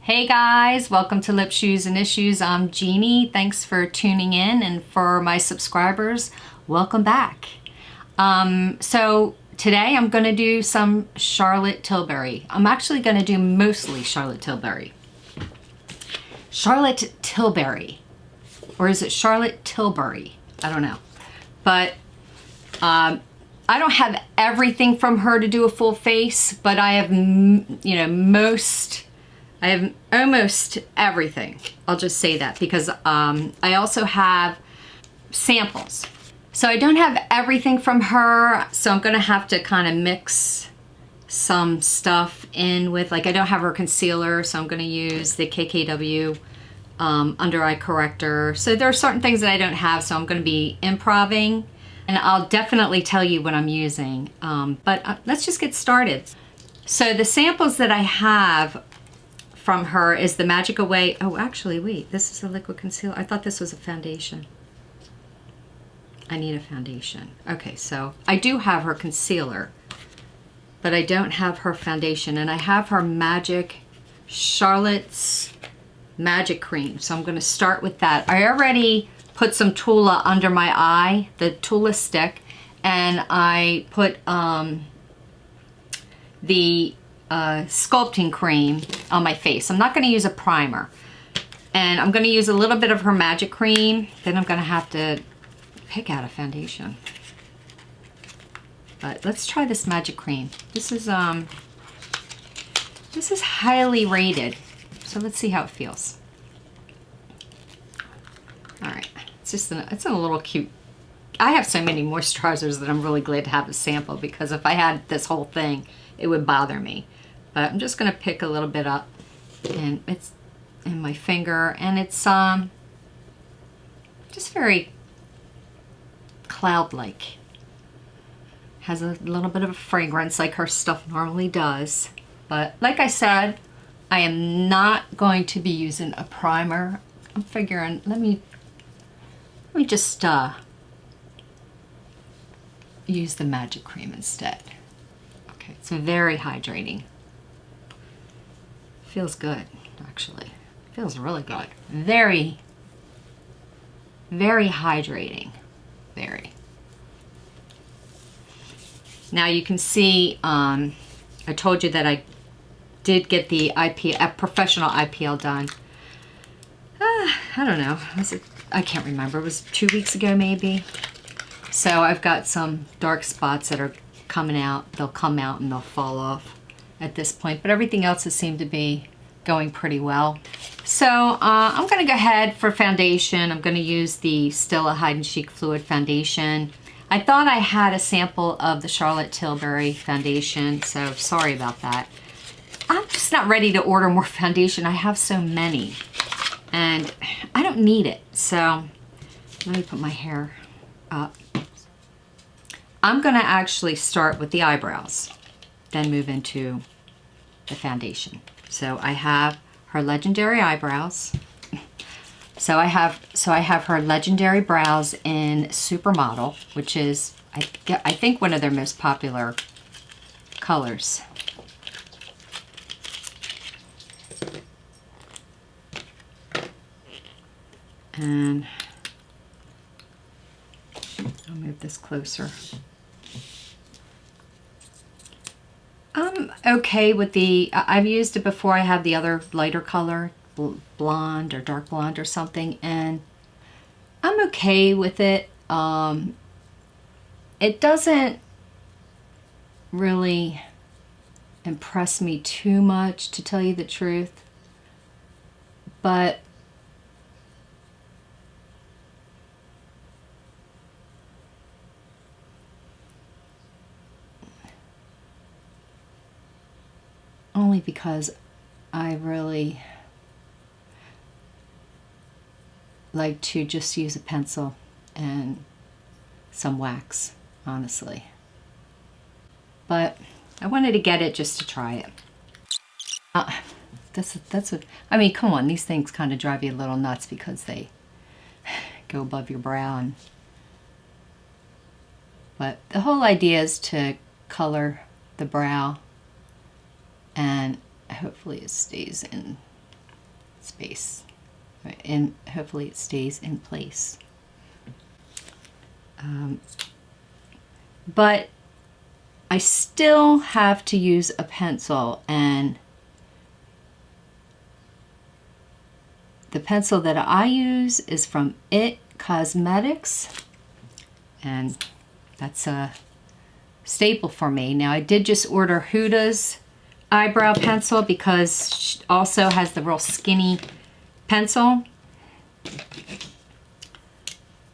Hey guys, welcome to Lip Shoes and Issues. I'm Jeannie. Thanks for tuning in, and for my subscribers, welcome back. So today I'm going to do some Charlotte Tilbury. I'm actually going to do mostly Charlotte Tilbury. Charlotte Tilbury. Or is it Charlotte Tilbury? I don't know. But I don't have everything from her to do a full face, but I have, I have almost everything. I'll just say that because I also have samples. So I don't have everything from her, so I'm gonna have to kind of mix some stuff in with, like, I don't have her concealer, so I'm gonna use the KKW under eye corrector. So there are certain things that I don't have, so I'm gonna be improving, and I'll definitely tell you what I'm using. But let's just get started. So the samples that I have from her is the Magic Away. Oh, actually, wait, this is a liquid concealer. I thought this was a foundation. I need a foundation. Okay, so I do have her concealer, but I don't have her foundation, and I have her Charlotte's Magic Cream. So I'm gonna start with that. I already put some Tula under my eye, the Tula stick, and I put the sculpting cream on my face. I'm not going to use a primer, and I'm going to use a little bit of her Magic Cream. Then I'm going to have to pick out a foundation. But let's try this Magic Cream. This is highly rated, so let's see how it feels. All right, it's a little cute. I have so many moisturizers that I'm really glad to have a sample, because if I had this whole thing, it would bother me. But I'm just going to pick a little bit up, and it's in my finger, and it's just very cloud-like. Has a little bit of a fragrance like her stuff normally does. But like I said, I am not going to be using a primer. I'm figuring, let me just use the Magic Cream instead. Okay, it's very hydrating. Feels good, actually. Feels really good. Very, very hydrating. Very. Now you can see, I told you that I did get the professional IPL done. I don't know. I can't remember. It was 2 weeks ago, maybe. So I've got some dark spots that are coming out. They'll come out and they'll fall off at this point, but everything else has seemed to be going pretty well. So I'm going to go ahead for foundation. I'm going to use the Stila Hide and Chic Fluid Foundation. I thought I had a sample of the Charlotte Tilbury foundation, so sorry about that. I'm just not ready to order more foundation. I have so many, and I don't need it. So let me put my hair up. I'm going to actually start with the eyebrows, then move into the foundation. So I have her Legendary eyebrows. So I have her Legendary brows in Supermodel, which is I think one of their most popular colors. And I'll move this closer. I'm okay with the, I've used it before. I have the other lighter color, blonde or dark blonde or something, and I'm okay with it. It doesn't really impress me too much, to tell you the truth, but only because I really like to just use a pencil and some wax, honestly. But I wanted to get it just to try it. I mean, come on, these things kind of drive you a little nuts because they go above your brow. But the whole idea is to color the brow, and hopefully it stays in space. And hopefully it stays in place. But I still have to use a pencil, and the pencil that I use is from It Cosmetics, and that's a staple for me. Now I did just order Huda's eyebrow pencil because she also has the real skinny pencil.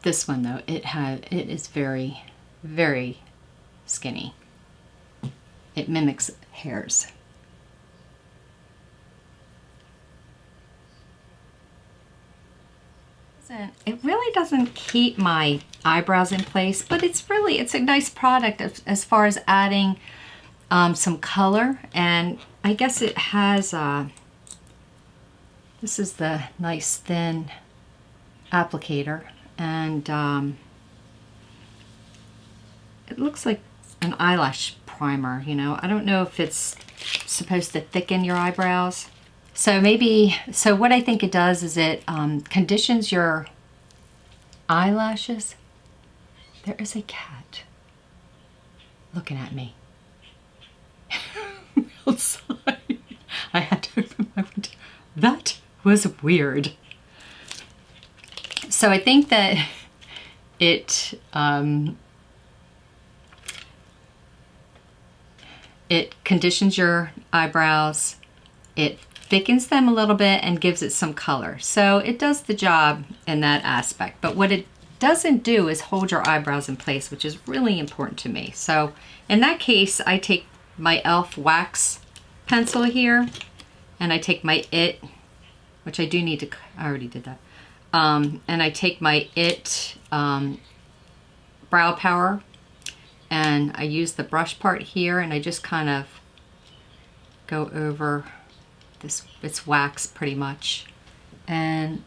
This one though, it is very, very skinny. It mimics hairs. It really doesn't keep my eyebrows in place, but it's a nice product as far as adding some color. And I guess it has, this is the nice thin applicator, and it looks like an eyelash primer, you know. I don't know if it's supposed to thicken your eyebrows. So what I think it does is it conditions your eyelashes. There is a cat looking at me outside. I had to open my window. That was weird. So I think that it conditions your eyebrows. It thickens them a little bit and gives it some color. So it does the job in that aspect. But what it doesn't do is hold your eyebrows in place, which is really important to me. So in that case, I take my e.l.f. wax pencil here, and I take my It, which I do need to, I already did that. And I take my It brow power, and I use the brush part here, and I just kind of go over this. It's wax pretty much, and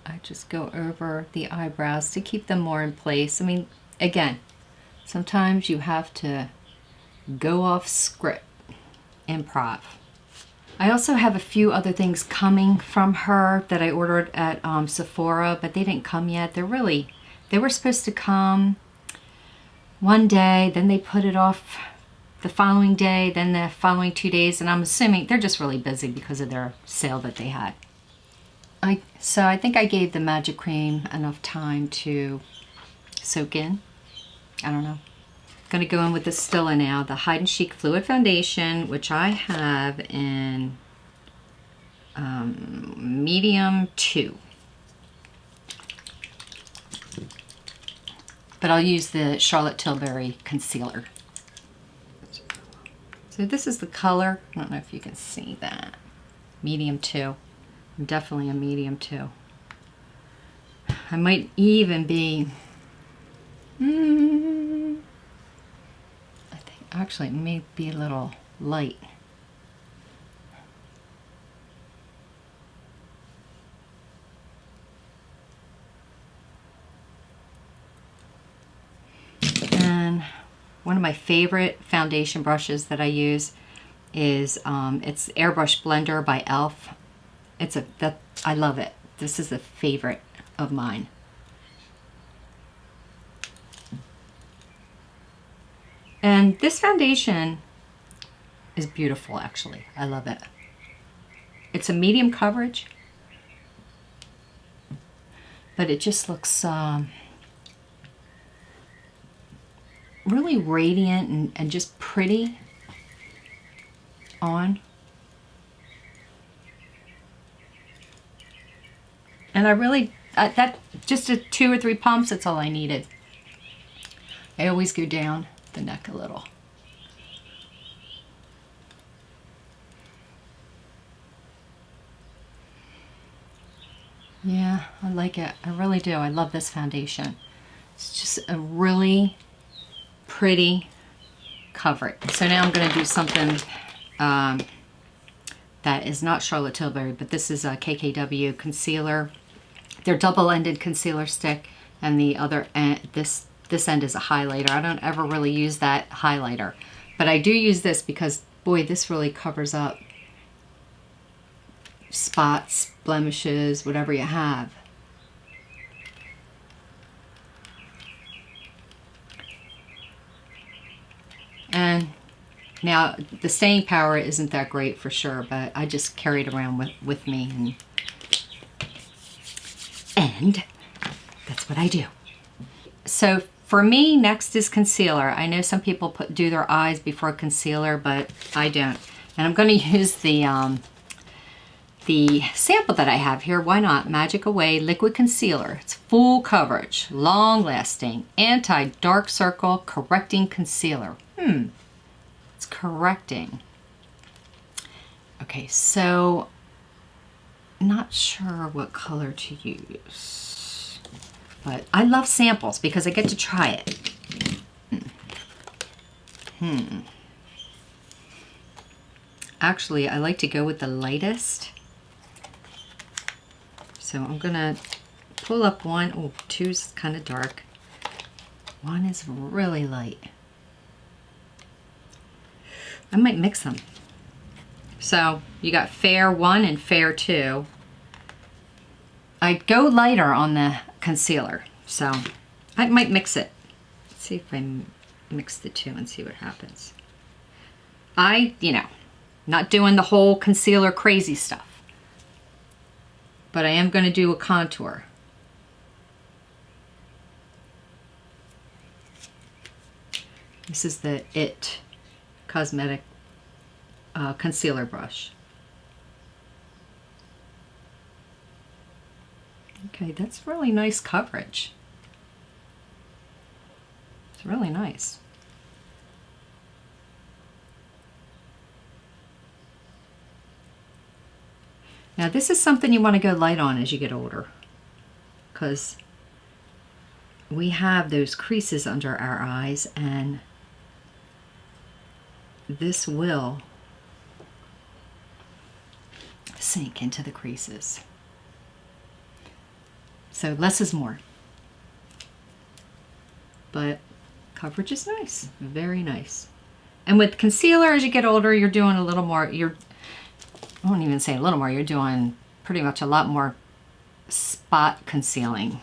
I just go over the eyebrows to keep them more in place. I mean, again, sometimes you have to go off script, improv. I also have a few other things coming from her that I ordered at Sephora, but they didn't come yet. They were supposed to come one day, then they put it off the following day, then the following 2 days, and I'm assuming they're just really busy because of their sale that they had. So I think I gave the magic cream enough time to soak in. I don't know. I'm going to go in with the Stila now, the Hide and Chic Fluid Foundation, which I have in medium 2. But I'll use the Charlotte Tilbury concealer. So this is the color. I don't know if you can see that. Medium 2. I'm definitely a medium 2. I might even be, I think actually it may be a little light. And one of my favorite foundation brushes that I use is it's Airbrush Blender by e.l.f. I love it. This is a favorite of mine. And this foundation is beautiful, actually. I love it. It's a medium coverage, but it just looks really radiant and just pretty on. And I really, that just 2 or 3 pumps, that's all I needed. I always go down the neck a little. Yeah, I like it. I really do. I love this foundation. It's just a really pretty coverage. So now I'm going to do something that is not Charlotte Tilbury, but this is a KKW concealer. They're double-ended concealer stick, and the other end, this end is a highlighter. I don't ever really use that highlighter, but I do use this because, boy, this really covers up spots, blemishes, whatever you have. And now the staying power isn't that great for sure, but I just carry it around with me, and that's what I do. So for me, next is concealer. I know some people do their eyes before concealer, but I don't. And I'm going to use the sample that I have here. Why not? Magic Away Liquid Concealer. It's full coverage, long lasting, anti-dark circle correcting concealer. It's correcting. Okay, so not sure what color to use, but I love samples because I get to try it. Actually, I like to go with the lightest. So I'm gonna pull up one. Oh, two's kind of dark. One is really light. I might mix them. So you got Fair 1 and Fair 2. I'd go lighter on the concealer, so I might mix it. Let's see if I mix the two and see what happens. Not doing the whole concealer crazy stuff, but I am going to do a contour. This is the IT Cosmetic concealer brush. Okay, that's really nice coverage. It's really nice. Now this is something you want to go light on as you get older, because we have those creases under our eyes, and this will sink into the creases. So less is more. But coverage is nice, very nice. And with concealer, as you get older, you're doing a little more, I won't even say a little more, you're doing pretty much a lot more spot concealing.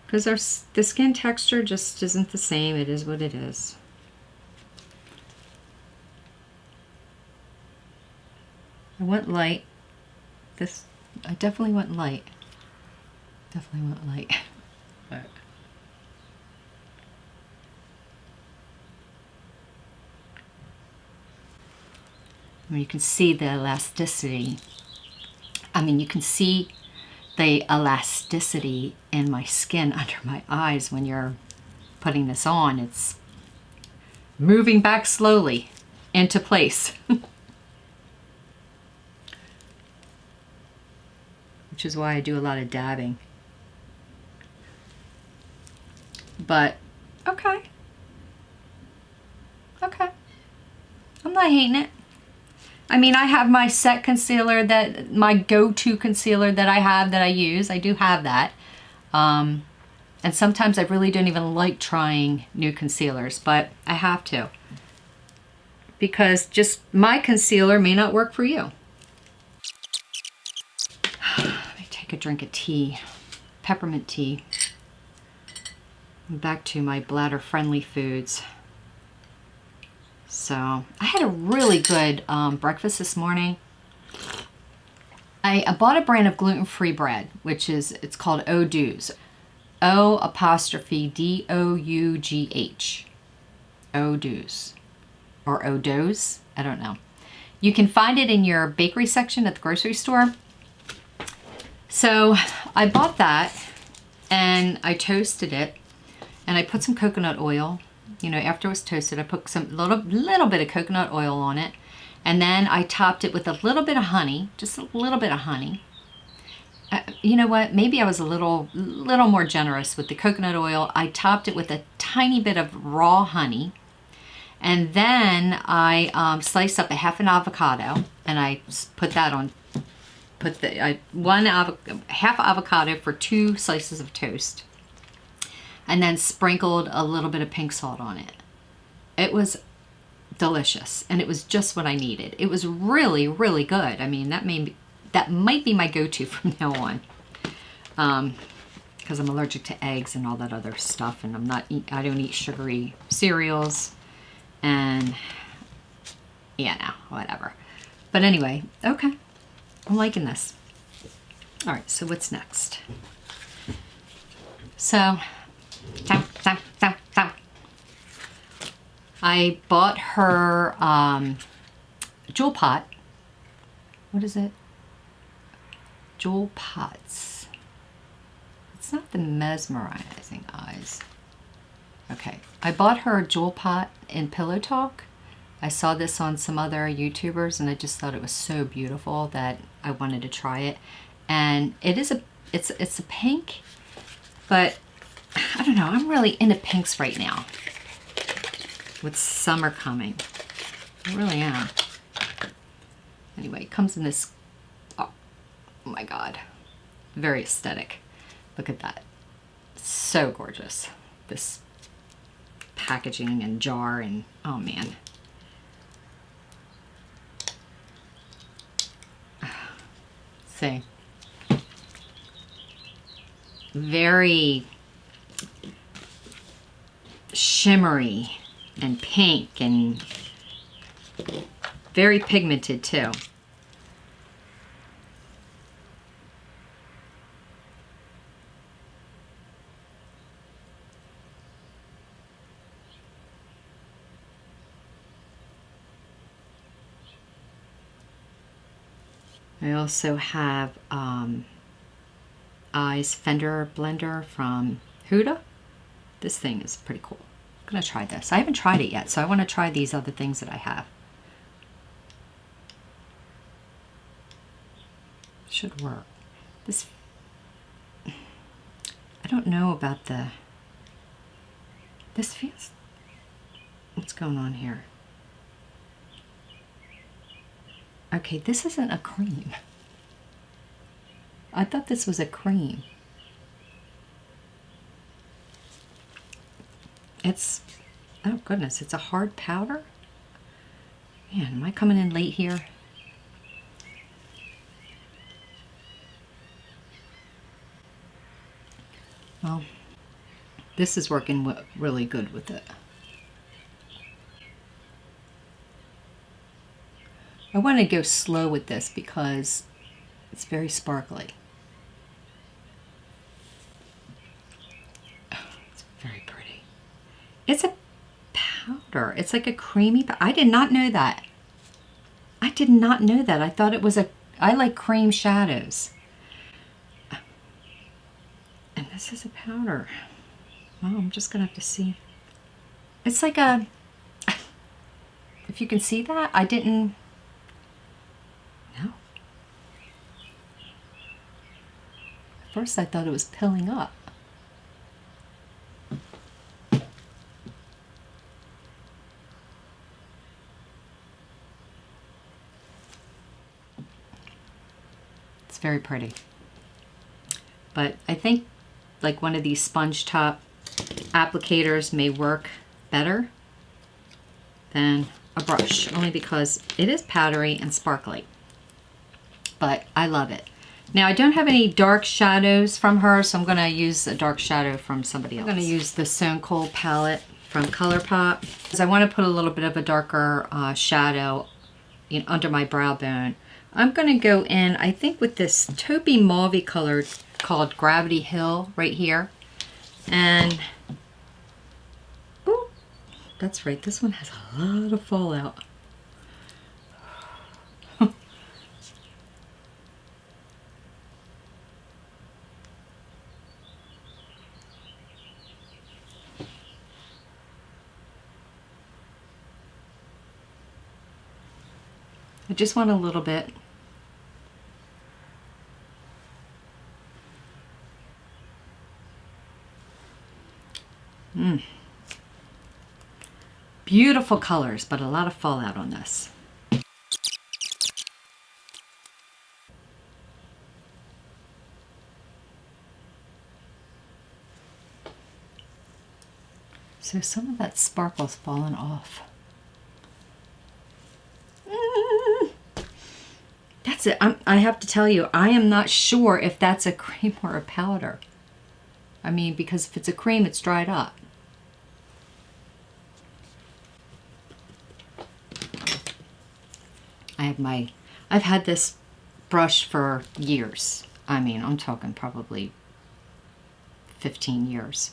Because the skin texture just isn't the same. It is what it is. I went light. I definitely went light. Definitely went light. But I mean, you can see the elasticity. I mean, you can see the elasticity in my skin under my eyes when you're putting this on. It's moving back slowly into place. Which is why I do a lot of dabbing. But, okay. Okay. I'm not hating it. I mean, I have my set concealer, my go-to concealer that I use. I do have that. And sometimes I really don't even like trying new concealers, but I have to. Because just my concealer may not work for you. Let me take a drink of tea. Peppermint tea. Back to my bladder-friendly foods. So I had a really good breakfast this morning. I bought a brand of gluten-free bread, it's called O-Dough. O''D-O-U-G-H. O-Dough. Or O-Doughs, I don't know. You can find it in your bakery section at the grocery store. So I bought that and I toasted it and I put some coconut oil. You know, after it was toasted, I put some little bit of coconut oil on it, and then I topped it with a little bit of honey, just a little bit of honey. You know what? Maybe I was a little more generous with the coconut oil. I topped it with a tiny bit of raw honey, and then I sliced up a half an avocado, and I put that on. Half avocado for 2 slices of toast. And then sprinkled a little bit of pink salt on it. It was delicious, and it was just what I needed. It was really, really good. I mean, that might be my go-to from now on, because I'm allergic to eggs and all that other stuff, and I don't eat sugary cereals, and yeah, no, whatever. But anyway, okay, I'm liking this. All right, so what's next? So, I bought her jewel pot. What is it? Jewel pots. It's not the mesmerizing eyes. Okay, I bought her a jewel pot in Pillow Talk. I saw this on some other YouTubers, and I just thought it was so beautiful that I wanted to try it. And it's a pink, but I don't know. I'm really into pinks right now with summer coming. I really am. Anyway, it comes in this, oh my God, very aesthetic. Look at that. So gorgeous. This packaging and jar and, oh man. See. Very shimmery and pink and very pigmented too. I also have Eyes Fender Blender from Huda. This thing is pretty cool. I'm gonna try this. I haven't tried it yet, so I want to try these other things that I have. Should work. This, I don't know about the, this feels, what's going on here? Okay, this isn't a cream. I thought this was a cream. It's, oh goodness, it's a hard powder? Man, am I coming in late here? Well, this is working really good with it. I want to go slow with this because it's very sparkly. Oh, it's very pretty. It's a powder. It's like a creamy powder. I did not know that. I did not know that. I thought it was I like cream shadows. And this is a powder. Well, I'm just going to have to see. It's like a, if you can see that, I didn't, no. At first I thought it was pilling up. It's very pretty. But I think like one of these sponge top applicators may work better than a brush, only because it is powdery and sparkly. But I love it. Now I don't have any dark shadows from her, so I'm going to use a dark shadow from somebody else. I'm going to use the Stone Cold palette from ColourPop because I want to put a little bit of a darker shadow under my brow bone. I'm going to go in, I think, with this taupey mauvey color called Gravity Hill right here. And, oh, that's right, this one has a lot of fallout. I just want a little bit. Beautiful colors, but a lot of fallout on this. So some of that sparkle's fallen off. that's it. I have to tell you, I am not sure if that's a cream or a powder. I mean, because if it's a cream, it's dried up. I've had this brush for years. I mean, I'm talking probably 15 years.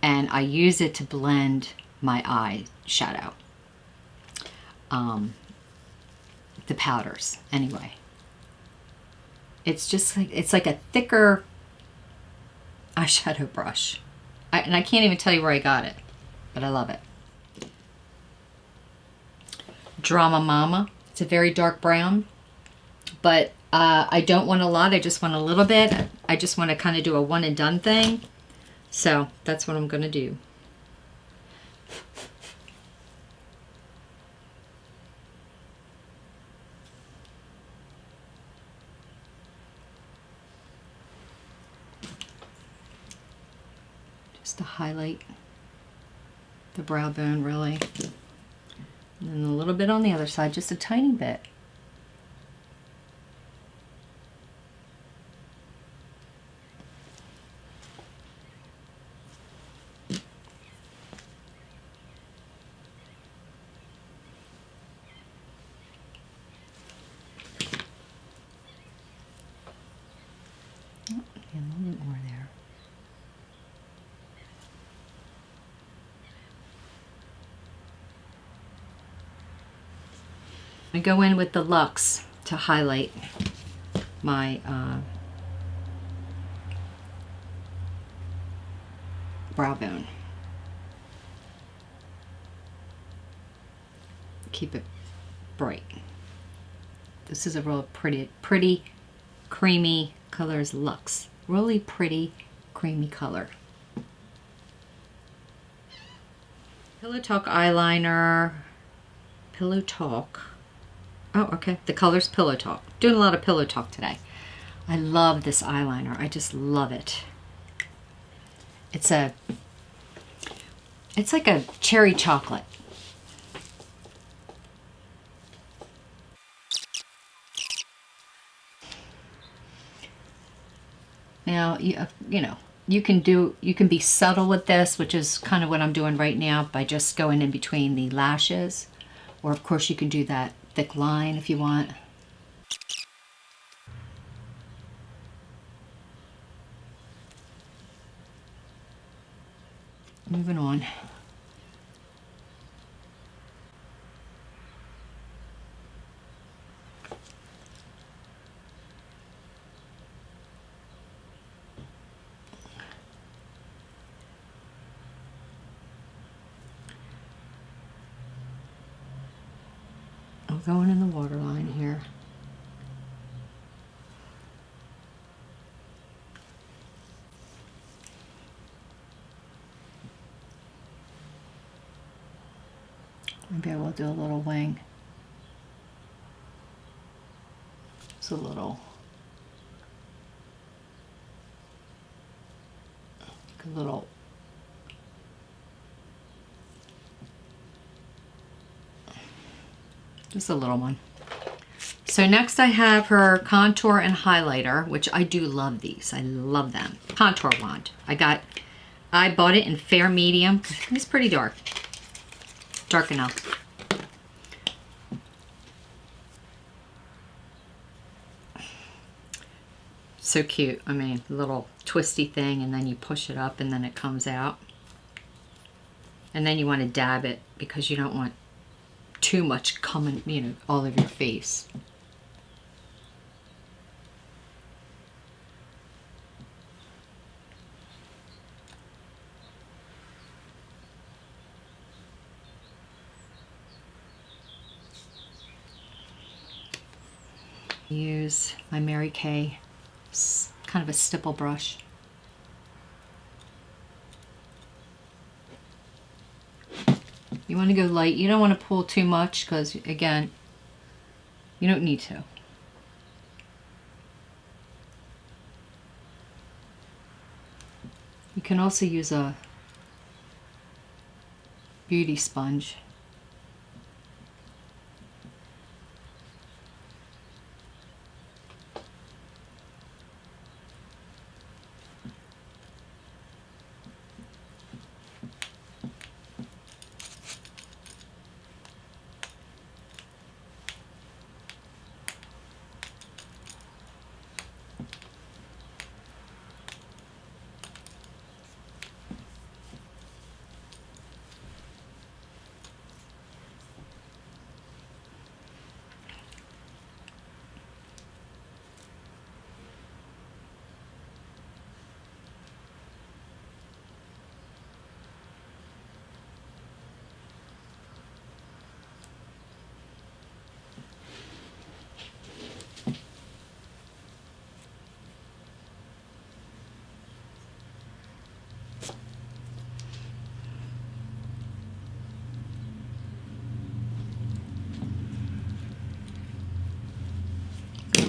And I use it to blend my eyeshadow. The powders, anyway. It's just like, it's like a thicker eyeshadow brush. And I can't even tell you where I got it, but I love it. Drama Mama. It's a very dark brown, but I don't want a lot. I just want a little bit. I just want to kind of do a one and done thing. So that's what I'm going to do. Just to highlight the brow bone, really. And then a little bit on the other side, just a tiny bit. Oh, a little bit more there. I go in with the Luxe to highlight my brow bone. Keep it bright. This is a real pretty creamy color. Is Luxe. Really pretty creamy color. Pillow Talk eyeliner. Pillow Talk. Oh, okay. The color's Pillow Talk. Doing a lot of Pillow Talk today. I love this eyeliner. I just love it. It's like a cherry chocolate. Now, you know, you can be subtle with this, which is kind of what I'm doing right now by just going in between the lashes. Or of course you can do that thick line if you want. Moving on. I'm going in the waterline here. Maybe I will do a little wing. It's a little just a little one. So next I have her contour and highlighter, which I do love these. I love them. Contour wand. I bought it in fair medium. It's pretty dark. Dark enough. So cute. I mean, little twisty thing, and then you push it up and then it comes out. And then you want to dab it because you don't want too much coming, you know, all over your face. Use my Mary Kay, kind of a stipple brush. You want to go light. You don't want to pull too much because, again, you don't need to. You can also use a beauty sponge.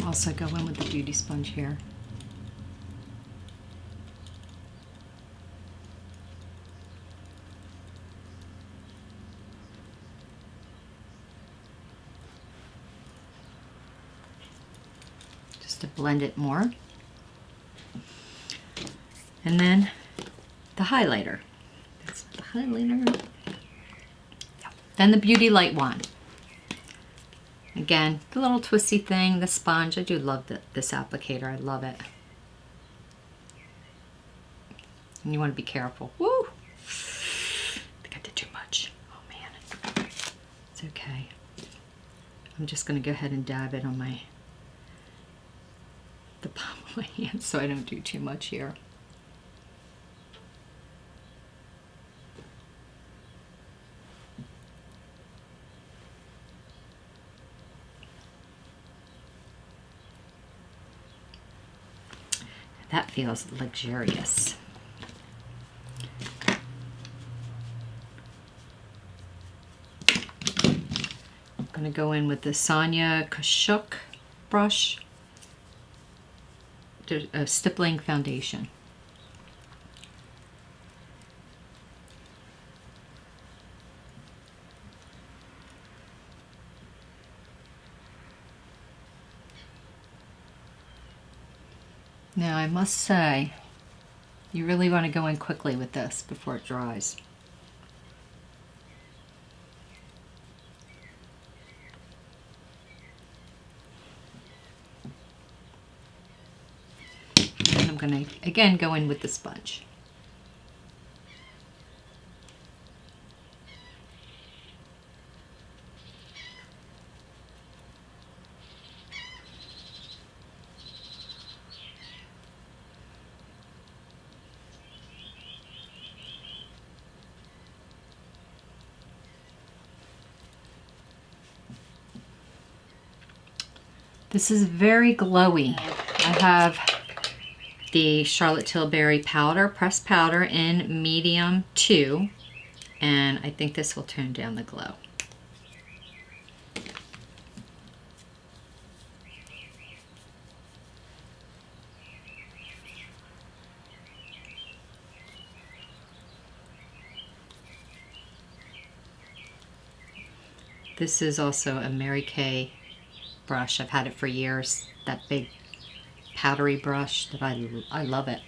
Also go in with the beauty sponge here. Just to blend it more. And then the highlighter. That's the highlighter. Then the Beauty Light wand. Again, the little twisty thing, the sponge. I do love this applicator. I love it. And you want to be careful. Woo! I think I did too much. Oh man. It's okay. I'm just going to go ahead and dab it on the palm of my hand so I don't do too much here. That feels luxurious. I'm going to go in with the Sonia Kashuk brush, a stippling foundation. Now I must say, you really want to go in quickly with this before it dries. And I'm going to again go in with the sponge. This is very glowy. I have the Charlotte Tilbury powder, pressed powder in medium 2, and I think this will tone down the glow. This is also a Mary Kay brush. I've had it for years. That big powdery brush that I love it.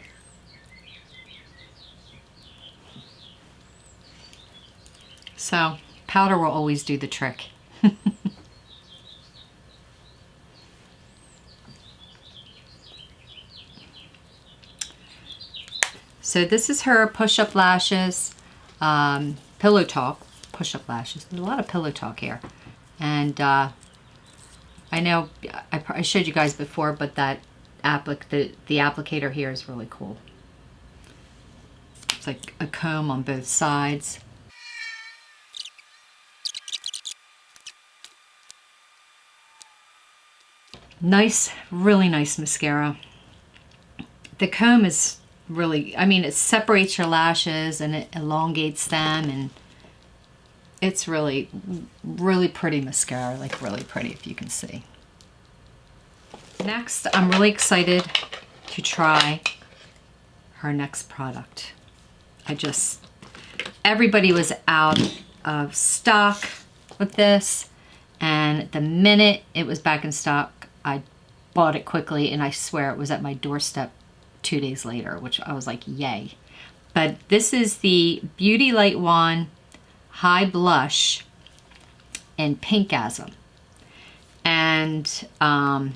So powder will always do the trick. So this is her push-up lashes, pillow talk push-up lashes. There's a lot of pillow talk here, and I know I showed you guys before, but that the applicator here is really cool. It's like a comb on both sides. Nice, really nice mascara. The comb is really, I mean, it separates your lashes and it elongates them, and it's really, really pretty mascara, like really pretty if you can see. Next, I'm really excited to try her next product. Everybody was out of stock with this, and the minute it was back in stock, I bought it quickly, and I swear it was at my doorstep 2 days later, which I was like, yay. But this is the Beauty Light Wand High Blush in Pinkasm. And I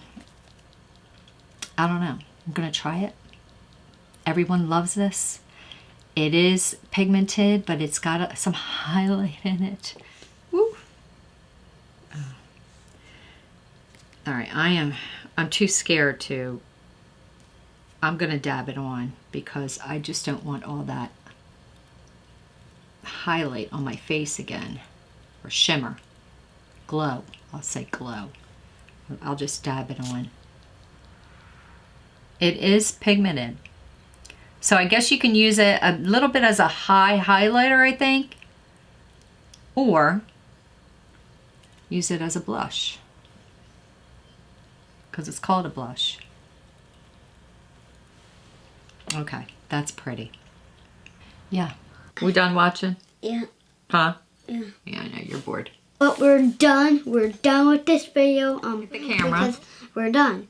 don't know, I'm gonna try it. Everyone loves this. It is pigmented, but it's got some highlight in it. Woo. All right, I'm too scared to. I'm gonna dab it on because I just don't want all that highlight on my face again, or shimmer, glow. I'll say glow. I'll just dab it on. It is pigmented, so I guess you can use it a little bit as a high highlighter, I think, or use it as a blush. because it's called a blush. Okay, that's pretty. Yeah. We done watching? Yeah. Huh? Yeah. Yeah, I know, you're bored. But we're done. We're done with this video. The camera. Because we're done.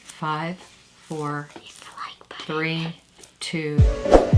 5, 4, Hit the like button. 3, 2...